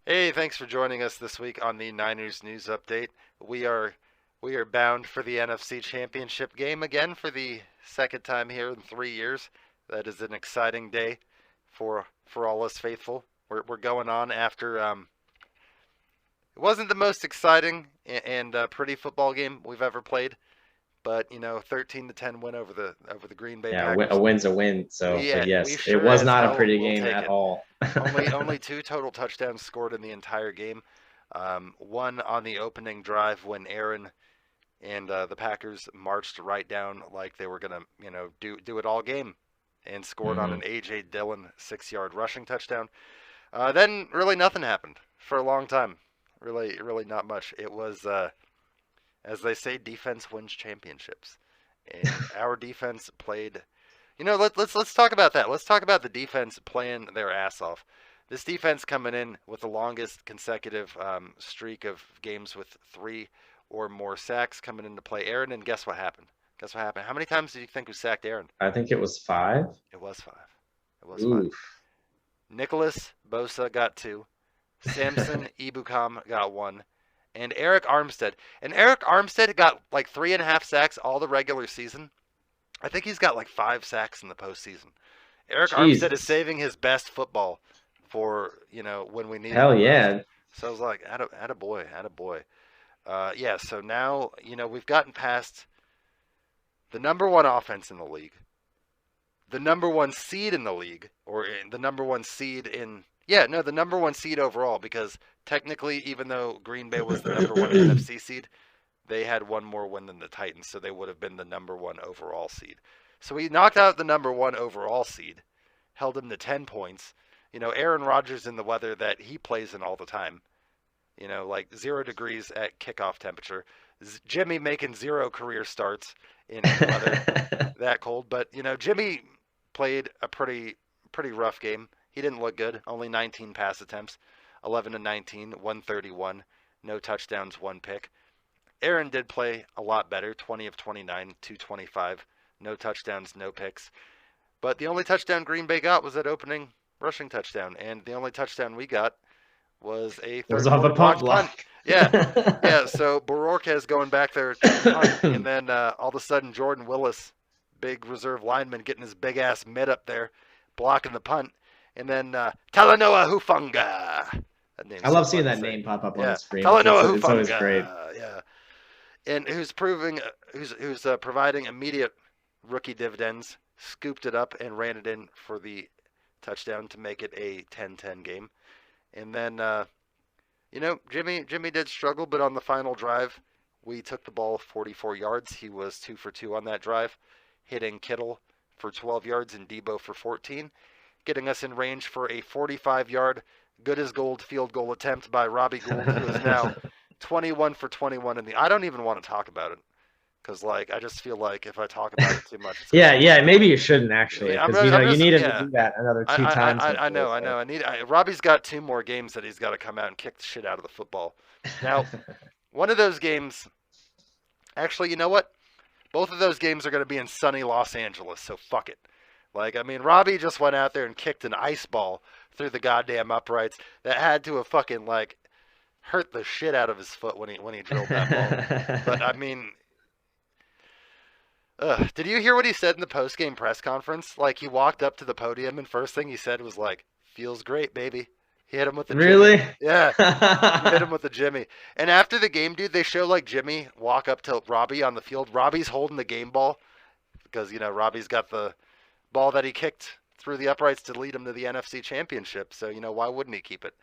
Hey, thanks for joining us this week on the Niners News Update. We are we are bound for the NFC Championship game again for the second time here in 3 years. That is an exciting day for all us faithful. We're going on after it wasn't the most exciting and pretty football game we've ever played, but 13-10 win over the Green Bay Yeah, Packers. a win's a win. So, but We yes, it sure was as not a hell pretty will game take at it. all. Only two total touchdowns scored in the entire game. One on the opening drive when Aaron and the Packers marched right down like they were gonna, do it all game, and scored on an hmm AJ Dillon 6-yard rushing touchdown. Then really nothing happened for a long time. Really not much. It was, as they say, defense wins championships, and our defense played. Let's talk about that. Let's talk about the defense playing their ass off. This defense coming in with the longest consecutive streak of games with three or more sacks coming into play. Aaron, and guess what happened? Guess what happened? How many times do you think we sacked Aaron? I think it was five. It was five. It was five. Oof. Nicholas Bosa got two. Samson Ibukam got one. And Eric Armstead. And Eric Armstead got like 3.5 sacks all the regular season. I think he's got like 5 sacks in the postseason. Eric Armstead is Jesus. saving his best football for when we need him Hell the most. yeah. So I was like, atta boy, atta boy. Yeah. So now we've gotten past the number one offense in the league, the number one seed in the league, or the number one seed in the number one seed overall, because technically, even though Green Bay was the number one NFC seed, they had one more win than the Titans, so they would have been the number one overall seed. So we knocked out the number one overall seed, held him to 10 points. Aaron Rodgers in the weather that he plays in all the time, like 0 degrees at kickoff temperature. Jimmy making zero career starts in weather that cold. But, Jimmy played a pretty rough game. He didn't look good. Only 19 pass attempts, 11 to 19, 131, no touchdowns, one pick. Aaron did play a lot better, 20 of 29, 225, no touchdowns, no picks. But the only touchdown Green Bay got was that opening rushing touchdown, and the only touchdown we got was a It was third off quarter a punt blocked punt. block. Yeah, yeah. So Bororquez going back there to punt, and then all of a sudden Jordan Willis, big reserve lineman, getting his big ass mid up there, blocking the punt, and then Talanoa Hufanga. That I name's so love seeing fun to that say. name pop up on the Yeah, screen. Talanoa It's always great. Hufanga. Yeah, and who's providing immediate rookie dividends. Scooped it up and ran it in for the touchdown to make it a 10-10 game. And then Jimmy did struggle, but on the final drive, we took the ball 44 yards. He was 2 for 2 on that drive, hitting Kittle for 12 yards and Debo for 14, getting us in range for a 45-yard, good as gold field goal attempt by Robbie Gould, who is now 21 for 21 in the. I don't even want to talk about it because I just feel like if I talk about it too much, it's gonna Yeah, ruin yeah. it. Maybe you shouldn't actually, Yeah, because I'm you just need him to yeah. do that another two times, I hopefully. know, I So. know. Robbie's got 2 more games that he's got to come out and kick the shit out of the football. Now, one of those games, actually, you know what? Both of those games are going to be in sunny Los Angeles, so fuck it. Robbie just went out there and kicked an ice ball through the goddamn uprights that had to have fucking hurt the shit out of his foot when he drilled that ball. But did you hear what he said in the post game press conference? Like he walked up to the podium and first thing he said was like, "Feels great, baby." He hit him with the Jimmy. Really? Yeah, he hit him with the Jimmy. And after the game, dude, they show Jimmy walk up to Robbie on the field. Robbie's holding the game ball because Robbie's got the ball that he kicked through the uprights to lead him to the NFC Championship. So why wouldn't he keep it?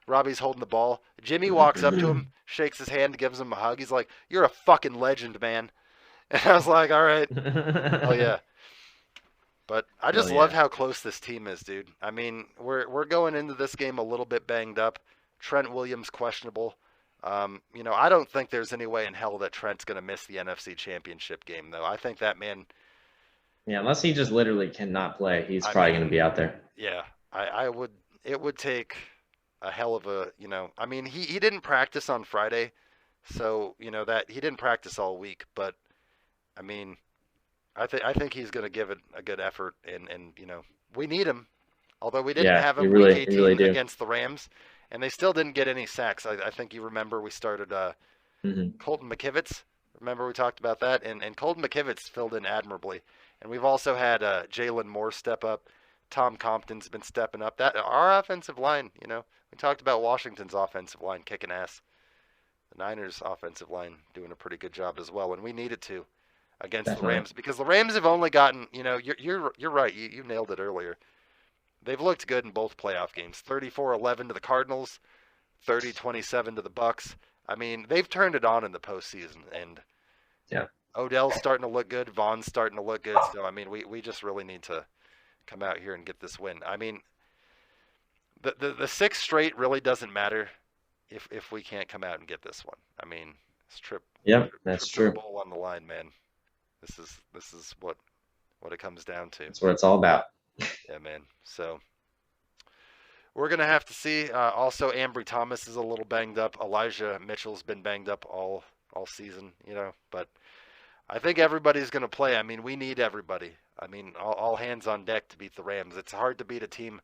Robbie's holding the ball. Jimmy walks up to him, shakes his hand, gives him a hug. He's like, "You're a fucking legend, man." And I was like, "All right, hell yeah." But I Hell just love yeah. how close this team is, dude. We're going into this game a little bit banged up. Trent Williams questionable. I don't think there's any way in hell that Trent's gonna miss the NFC Championship game, though. I think that man. Yeah, unless he just literally cannot play, he's I probably going to mean, be out there. yeah, I would. It would take a hell of a. He didn't practice on Friday, so that he didn't practice all week. But I mean, I think he's going to give it a good effort, and we need him. Although we didn't Yeah, have him you week really, you really 18 do. against the Rams, and they still didn't get any sacks. I think you remember we started Hmm. Colton McKivitz. Remember we talked about that, and Colton McKivitz filled in admirably. And we've also had Jalen Moore step up. Tom Compton's been stepping up. That our offensive line, we talked about Washington's offensive line kicking ass. The Niners' offensive line doing a pretty good job as well, and we needed to against the Definitely. Rams because the Rams have only gotten, you're right. You nailed it earlier. They've looked good in both playoff games. 34-11 to the Cardinals, 30-27 to the Bucks. I mean, they've turned it on in the postseason, and Yeah. Odell's starting to look good. Vaughn's starting to look good. So, I mean, we just really need to come out here and get this win. I mean, the sixth straight really doesn't matter if we can't come out and get this one. I mean, it's Yep, that's trip to the true. bowl on the line, man. This is what it comes down to. That's what it's all about. Yeah, man. So we're gonna have to see. Also, Ambry Thomas is a little banged up. Elijah Mitchell's been banged up all season, but I think everybody's gonna play. I mean, we need everybody. I mean, all hands on deck to beat the Rams. It's hard to beat a team.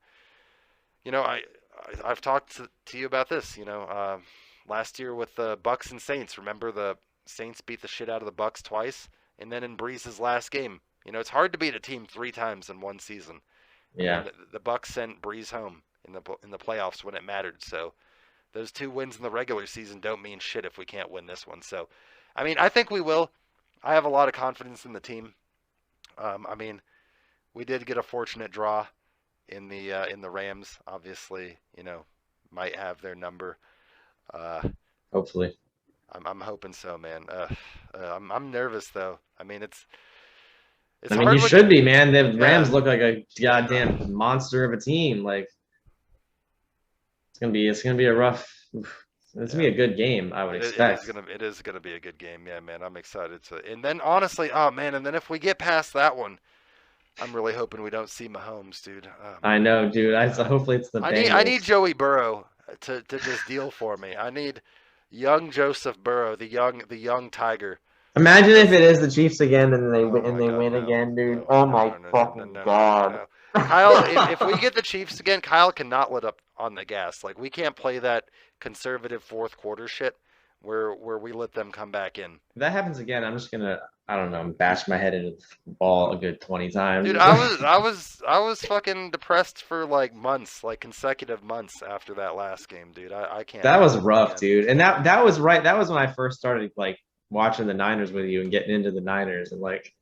I've talked to you about this. Last year with the Bucks and Saints. Remember the Saints beat the shit out of the Bucks twice, and then in Breeze's last game. It's hard to beat a team 3 times in one season. I Yeah. mean, the Bucks sent Breeze home in the playoffs when it mattered. So those 2 wins in the regular season don't mean shit if we can't win this one. So, I mean, I think we will. I have a lot of confidence in the team. I mean, we did get a fortunate draw in the Rams. Obviously, might have their number. Uh, Hopefully. I'm hoping so, man. I'm nervous though. I mean, it's I mean, you hard when should be, man. The yeah. Rams look like a goddamn monster of a team. Like it's gonna be a rough. It's gonna be a good game, I would expect. It is gonna be a good game. Yeah, man. I'm excited to. And then honestly, oh man, and then if we get past that one, I'm really hoping we don't see Mahomes, dude. Oh, I man. know, dude. Hopefully it's the I need Bengals. Joey Burrow to just deal for me. I need young Joseph Burrow, the young Tiger. Imagine if it is the Chiefs again and they Oh my God, win no, again, dude. no, Oh no, my no, no, no, no, fucking no, no, no, god. no. Kyle, if we get the Chiefs again, Kyle cannot let up on the gas. Like we can't play that conservative fourth quarter shit where we let them come back in. If that happens again, I'm just gonna, I don't know, bash my head into the ball a good 20 times. Dude, I was fucking depressed for like months, like consecutive months after that last game, dude. I can't That was handle it, rough, man. dude. And that was right. That was when I first started like watching the Niners with you and getting into the Niners and like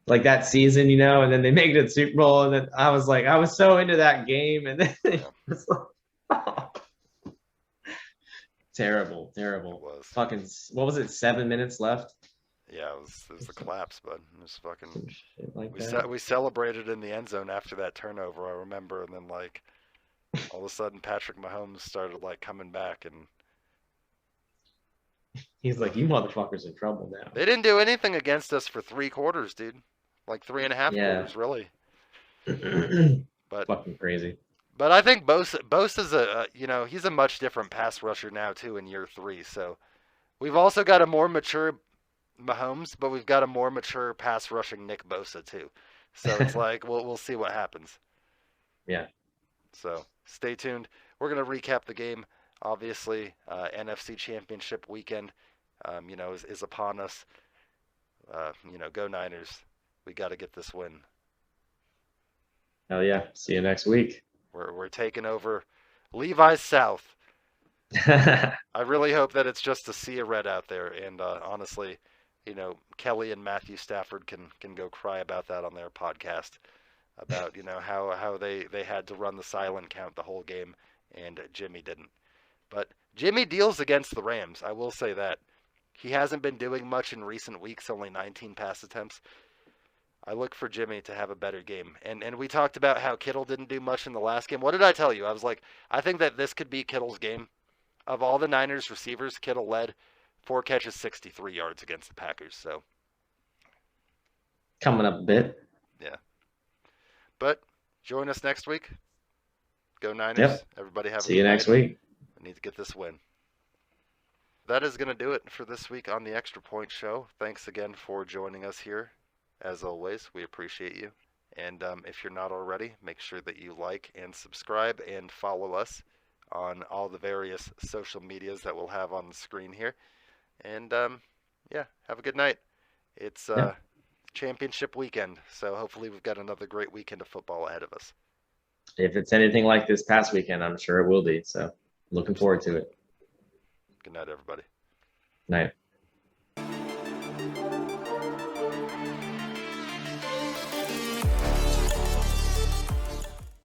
that season, and then they make it to the Super Bowl, and then I was so into that game, and then Yeah, it's like, oh, terrible, it terrible. was. Fucking, what was it? 7 minutes left. Yeah, it was the collapse, bud. It was fucking. Some shit like We that. we celebrated in the end zone after that turnover, I remember, and then like all of a sudden Patrick Mahomes started like coming back, and He's like, you motherfuckers in trouble now. they didn't do anything against us for 3 quarters, dude. Like 3.5 quarters, Yeah. really. But Fucking crazy. I think Bosa's he's a much different pass rusher now too in year 3. So we've also got a more mature Mahomes, but we've got a more mature pass rushing Nick Bosa too. So it's like we'll see what happens. Yeah. So stay tuned. We're gonna recap the game. Obviously, NFC Championship weekend, is upon us. Go Niners. We got to get this win. Hell yeah. See you next week. We're taking over Levi's South. I really hope that it's just a sea of red out there. And honestly, Kelly and Matthew Stafford can go cry about that on their podcast about how they had to run the silent count the whole game and Jimmy didn't. But Jimmy deals against the Rams. I will say that. He hasn't been doing much in recent weeks, only 19 pass attempts. I look for Jimmy to have a better game. And we talked about how Kittle didn't do much in the last game. What did I tell you? I was like, I think that this could be Kittle's game. Of all the Niners receivers, Kittle led 4 catches, 63 yards against the Packers. So Coming up a bit. yeah. But join us next week. Go Niners. Yep. Everybody have a See you good next night. week. We need to get this win. That is going to do it for this week on the Extra Point Show. Thanks again for joining us here. As always, we appreciate you. And if you're not already, make sure that you like and subscribe and follow us on all the various social medias that we'll have on the screen here. And yeah, have a good night. It's Yeah. championship weekend, so hopefully we've got another great weekend of football ahead of us. If it's anything like this past weekend, I'm sure it will be. So looking forward to it. Good night, everybody. Night.